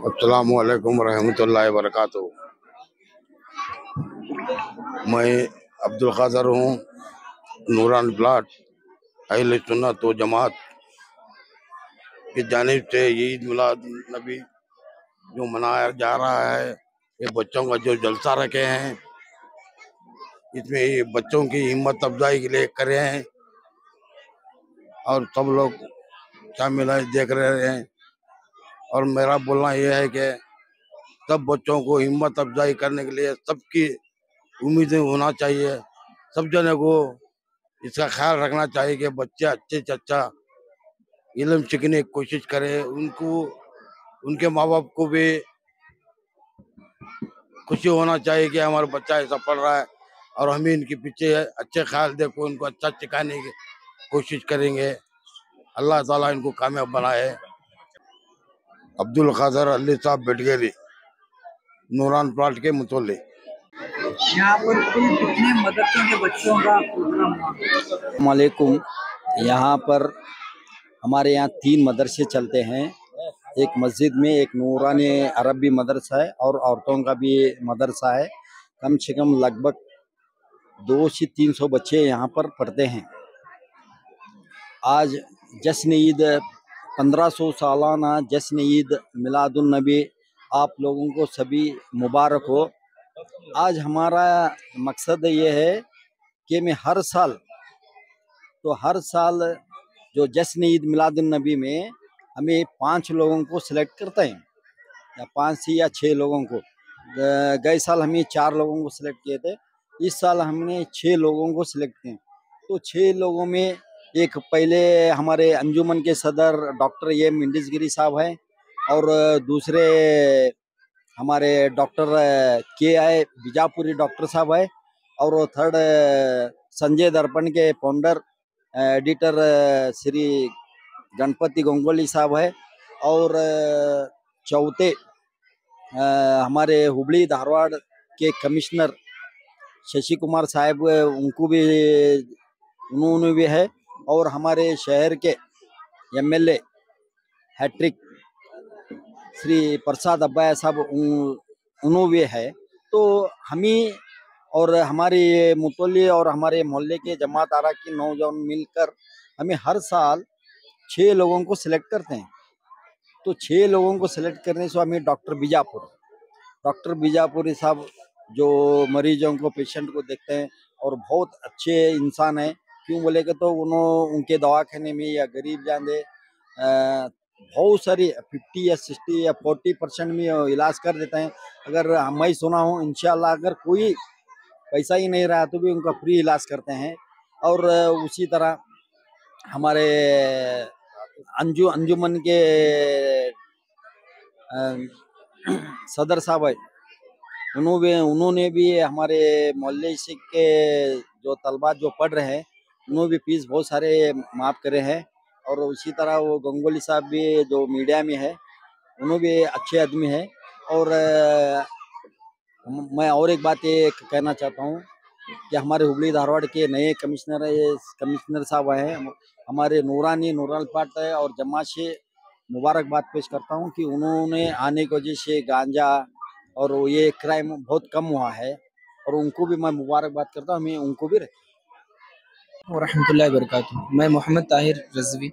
अस्सलामुअलैकुम रहमतुल्लाहि वबरकातुहू। मैं अब्दुल क़ादर हूँ, नूरान प्लाट अहले सुन्नत व जमात की जानिब से ईद मिलाद नबी जो मनाया जा रहा है, ये बच्चों का जो जलसा रखे हैं, इसमें ये बच्चों की हिम्मत अफजाई के लिए करे हैं और सब लोग शामिल है, देख रहे हैं। और मेरा बोलना यह है कि सब बच्चों को हिम्मत अफजाई करने के लिए सबकी उम्मीदें होना चाहिए। सब जने को इसका ख्याल रखना चाहिए कि बच्चे अच्छे से अच्छा इल्म सीखने की कोशिश करें। उनको उनके माँ बाप को भी खुशी होना चाहिए कि हमारा बच्चा ऐसा पढ़ रहा है और हम इनके पीछे अच्छे ख्याल देखो, इनको अच्छा सिखाने की कोशिश करेंगे। अल्लाह ताला इनको कामयाब बनाए। अब्दुल क़ादर अली साहब बेटगेरी, नूरान प्लाट के मुतल्ली। यहाँ पर कुल कितने मदरसों के बच्चों का प्रोग्राम हुआ? वालेकुम। यहाँ पर हमारे यहाँ 3 मदरसे चलते हैं। एक मस्जिद में एक नूरानी अरबी मदरसा है और औरतों का भी मदरसा है। कम से कम लगभग 200 से 300 बच्चे यहाँ पर पढ़ते हैं। आज जश्न ईद 1500 सालाना जश्न ईद मिलादुन नबी आप लोगों को सभी मुबारक हो। आज हमारा मकसद ये है कि मैं हर साल जो जश्न ईद मिलादुन नबी में हमें 5 लोगों को सिलेक्ट करते हैं, या 5 से या 6 लोगों को। गए साल हमें 4 लोगों को सिलेक्ट किए थे, इस साल हमने 6 लोगों को सिलेक्ट किए। तो 6 लोगों में एक पहले हमारे अंजुमन के सदर डॉक्टर एम इंडिसगिरी साहब हैं, और दूसरे हमारे डॉक्टर KI बीजापुरी डॉक्टर साहब है, और थर्ड संजय दर्पण के फाउंडर एडिटर श्री गणपति गंगोली साहब है, और चौथे हमारे हुबली धारवाड़ के कमिश्नर शशि कुमार साहब, उन्होंने भी है, और हमारे शहर के MLA हैट्रिक श्री प्रसाद अब्बाया साहब उन्होंने भी है। तो हमें और हमारे मुतल्ली और हमारे मोहल्ले के जमात आरा के नौजवान मिलकर हमें हर साल 6 लोगों को सिलेक्ट करते हैं। तो 6 लोगों को सिलेक्ट करने से हमें डॉक्टर बीजापुरी साहब जो मरीजों को, पेशेंट को देखते हैं और बहुत अच्छे इंसान है। क्यों बोले कि तो उनके दवाखाने में या गरीब जाने बहुत सारी 50 या 60 या 40% में इलाज कर देते हैं। अगर मैं सुना हूँ इंशाल्लाह अगर कोई पैसा ही नहीं रहा तो भी उनका फ्री इलाज करते हैं। और उसी तरह हमारे अंजुमन के सदर साहब है, उन्होंने भी हमारे मोहल्ले से के जो तलबा जो पढ़ रहे हैं उन्होंने भी फीस बहुत सारे माफ़ करे हैं। और उसी तरह वो गंगोली साहब भी जो मीडिया में है, उन्होंने भी अच्छे आदमी है। और मैं और एक बात ये कहना चाहता हूँ कि हमारे हुबली धारवाड़ के नए कमिश्नर साहब हैं, हमारे नूरान पाट है, और जमा से मुबारकबाद पेश करता हूँ कि उन्होंने आने की वजह से गांजा और ये क्राइम बहुत कम हुआ है, और उनको भी मैं मुबारकबाद करता हूँ। हमें उनको भी रहमतुल्लाहि वबरकातुहू। मैं मोहम्मद ताहिर रज़वी।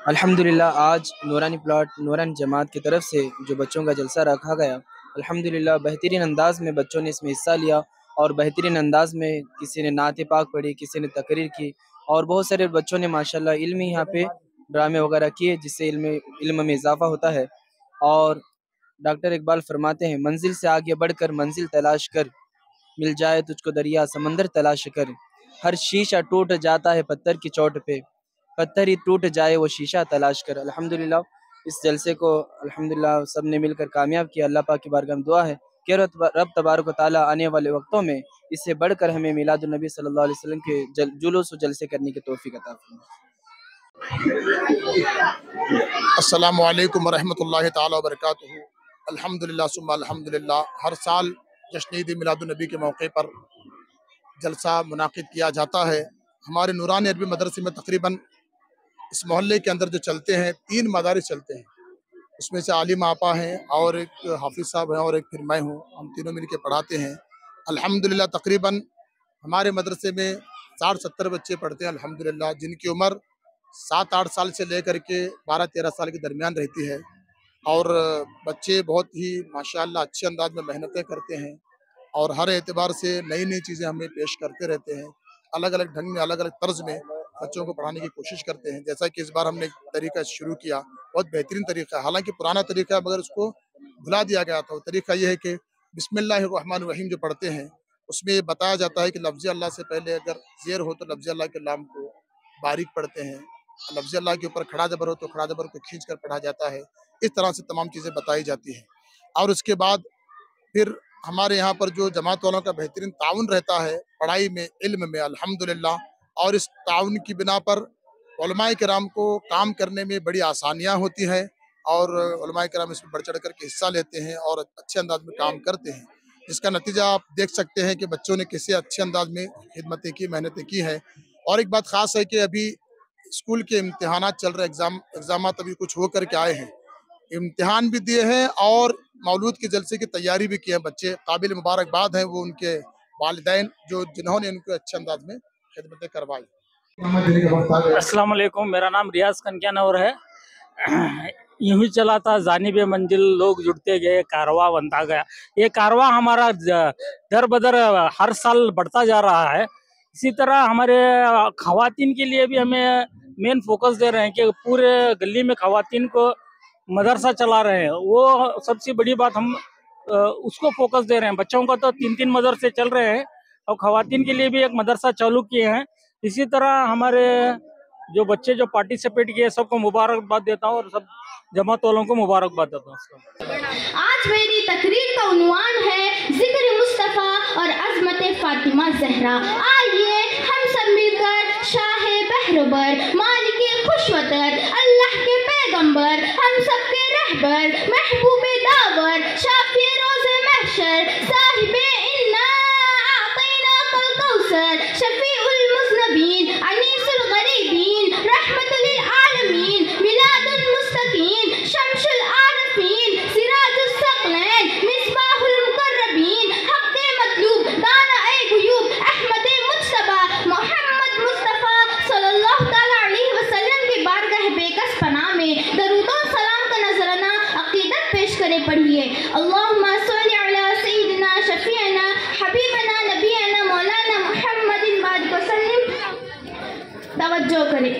अल्हम्दुलिल्लाह आज नूरानी प्लाट नूरानी जमात की तरफ से जो बच्चों का जलसा रखा गया, अल्हम्दुलिल्लाह बेहतरीन अंदाज में बच्चों ने इसमें हिस्सा लिया, और बेहतरीन अंदाज में किसी ने नात पाक पढ़ी, किसी ने तकरीर की, और बहुत सारे बच्चों ने माशाल्लाह इल्मी यहाँ पे ड्रामे वगैरह किए, जिससे इल्म में इजाफा होता है। और डॉक्टर इकबाल फरमाते हैं, मंजिल से आगे बढ़कर मंजिल तलाश कर, मिल जाए तुझको दरिया समंदर तलाश कर, हर शीशा टूट जाता है पत्थर की चोट पे, पत्थर ही टूट जाए वो शीशा तलाश कर। अल्हम्दुलिल्लाह इस जलसे को अल्हम्दुलिल्लाह सब ने मिलकर कामयाब किया। अल्लाह पाक की बारगाह में दुआ है कि रब तबारक व तआला आने वाले वक्तों में इससे बढ़कर हमें मिलादुन नबी सल्लल्लाहु अलैहि वसल्लम के जुलूस व जलसे करने की तौफीक अता फरमाए। अस्सलामु अलैकुम रहमतुल्लाहि ताला वबरकातुहू। अल्हम्दुलिल्लाह सुम्मा अल्हम्दुलिल्लाह, हर साल जश्न ईद मिलादुन नबी के मौके पर जलसा मुनाकिद किया जाता है। हमारे नूरानी अरबी मदरसे में तकरीबन इस मोहल्ले के अंदर जो चलते हैं 3 मदारिस चलते हैं। उसमें से आलिम आपा हैं और एक हाफिज़ साहब हैं और एक फिर मैं हूँ। हम तीनों मिलकर पढ़ाते हैं। अल्हम्दुलिल्लाह तकरीबन हमारे मदरसे में 60-70 बच्चे पढ़ते हैं अल्हम्दुलिल्लाह, जिनकी उम्र 7-8 साल से लेकर के 12-13 साल के दरमियान रहती है। और बच्चे बहुत ही माशाअल्लाह अच्छे अंदाज में मेहनतें करते हैं और हर एतबार से नई नई चीज़ें हमें पेश करते रहते हैं। अलग अलग ढंग में, अलग अलग तर्ज में बच्चों को पढ़ाने की कोशिश करते हैं। जैसा कि इस बार हमने एक तरीका शुरू किया, बहुत बेहतरीन तरीका है। हालांकि पुराना तरीका है मगर उसको भुला दिया गया था। वो तरीका ये है कि बिस्मिल्लाहिर्रहमानिर्रहीम जो पढ़ते हैं उसमें बताया जाता है कि लफ्ज़ अल्लाह से पहले अगर ज़ेर हो तो लफ्ज़ अल्लाह के लाम को बारीक पढ़ते हैं, लफ्ज़ अल्लाह के ऊपर खड़ा ज़बर हो तो खड़ा ज़बर को खींच कर पढ़ा जाता है। इस तरह से तमाम चीज़ें बताई जाती हैं। और उसके बाद फिर हमारे यहाँ पर जो जमात वालों का बेहतरीन ताउन रहता है पढ़ाई में, इल्म में अल्हम्दुलिल्लाह, और इस ताउन की बिना पर उलमाए किराम को काम करने में बड़ी आसानियाँ होती हैं और उलमाए किराम इसमें बढ़ चढ़ कर के हिस्सा लेते हैं और अच्छे अंदाज में काम करते हैं, जिसका नतीजा आप देख सकते हैं कि बच्चों ने कैसे अच्छे अंदाज में खिदमतें की, मेहनतें की हैं। और एक बात ख़ास है कि अभी स्कूल के इम्तिहानात चल रहे, एग्ज़ामात अभी कुछ हो कर के आए हैं, इम्तिहान भी दिए हैं और मौलूद के जलसे की तैयारी भी की है। बच्चे काबिल मुबारकबाद हैं वो उनके वालिदैन जो जिन्होंने उनको अच्छे अंदाज में खिदमतें करवाई। अस्सलाम वालेकुम, मेरा नाम रियाज कनकियानवर है। यूं ही चला था जानिब मंजिल, लोग जुड़ते गए, कारवां बनता गया। ये कारवां हमारा दर बदर हर साल बढ़ता जा रहा है। इसी तरह हमारे खवातीन के लिए भी हमें मेन फोकस दे रहे हैं कि पूरे गली में खवातीन को मदरसा चला रहे हैं। वो सबसे बड़ी बात, हम उसको फोकस दे रहे हैं। बच्चों का तो 3-3 मदरसे चल रहे हैं और खवातीन के लिए भी एक मदरसा चालू किए हैं। इसी तरह हमारे जो बच्चे जो पार्टिसिपेट किए सबको मुबारकबाद देता हूँ और सब जमात वालों को मुबारकबाद देता हूँ। आज मेरी तकरीर का उन्वान है जिक्र मुस्तफ़ा और अज़मत फातिमा ज़हरा। आइए हम सब मिलकर शाह बहरबर, मालिक खुशवतर, अल्लाह के पैगंबर, हम सब के रहबर, महबूब दावर, शाफी रोज़े महशर, साहिबे इन्ना आतैना कल कौसर, शफीउल मुज़नबीन, अनीसुल गरीबीन, रहमतुल लिल आलमीन, मिलादुल मुस्तकीन, शम्सुल आरिफीन, सिराजुस सकलैन, मिसबाहुल मुकर्रबीन, हक़्क़े मतलूब, दाना-ए गुयूब, अहमदे मुज्तबा, मोहम्मद मुस्तफ़ा सल्लल्लाहु तआला अलैहि वसल्लम की बारगाह बेकस पनाह में दरूद और सलाम का नजराना अक़ीदत पेश करे। पढ़िए अल्लाहुम्मा सल्लि अला सय्यिदिना शफ़ीअना हबीबना नबीना मौलाना मुहम्मदिन बारिक वसल्लम। तवज्जो करें।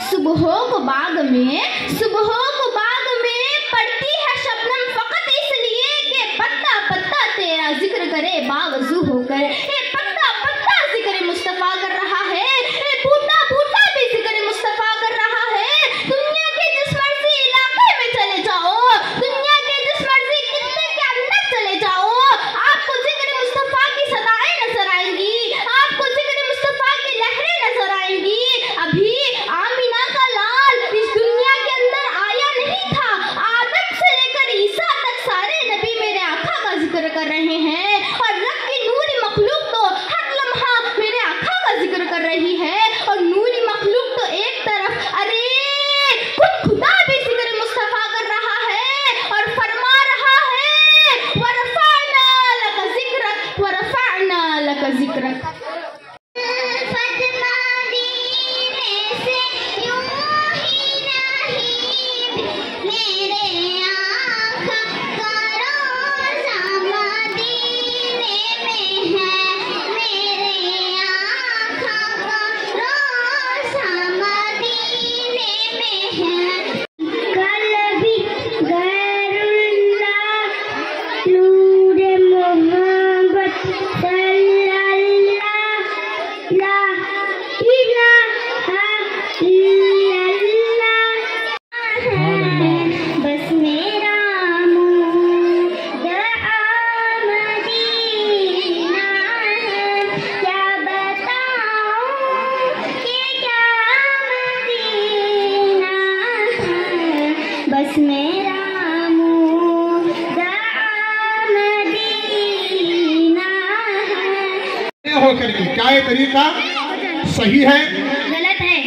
सुबहों को बाग में पड़ती है शबनम फ़क़त इसलिए कि पत्ता पत्ता तेरा जिक्र करे बावजू होकर। ये पत्ता पत्ता जिक्र मुस्तफ़ा कर रहा है, ये बूटा बूटा भी जिक्र मुस्तफ़ा कर रहा है। दुनिया के जिस मर्जी इलाके में चले जाओ, दुनिया के जिस मर्जी कितने के अंदर चले जाओ, आपको जिक्र मुस्तफ़ा की सदाएं नजर आएंगी, आपको जिक्र मुस्तफ़ा की लहरें नजर आएंगी। अभी आमिना का लाल इस दुनिया के अंदर आया नहीं था, आदम से लेकर ईसा तक सारे नबी मेरे आका का जिक्र कर रहे हैं और रब की नूरी मखलूक तो हर लम्हा मेरे आका का जिक्र कर रही है। और नूरी मखलूक तो एक तरफ, अरे खुद खुदा भी जिक्र मुस्तफ़ा कर रहा है और फरमा रहा है वरफ़अना लका ज़िक्रक, वरफ़अना लका ज़िक्रक। होकर के क्या ये तरीका सही है? गलत है।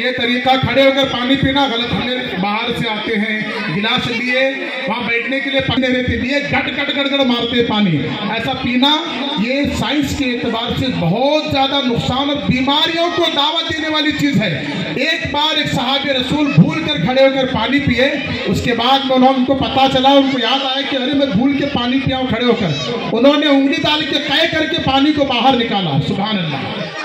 ये तरीका खड़े होकर पानी पीना गलत। हमने बाहर बाहर से आते हैं गिलास लिए वहाँ बैठने के लिए पानी दे रहे थे, लिए गट गट गट गट मारते पानी। ऐसा पीना ये साइंस के एतबार से बहुत ज्यादा नुकसान और बीमारियों को दावत देने वाली चीज है। एक बार एक सहाबे रसूल भूल कर खड़े होकर पानी पिए, उसके बाद में उनको पता चला, उनको याद आया कि अरे मैं भूल के पानी पिया हूँ खड़े होकर। उन्होंने उंगली डाल के तय करके पानी को बाहर निकाला। सुभान अल्लाह।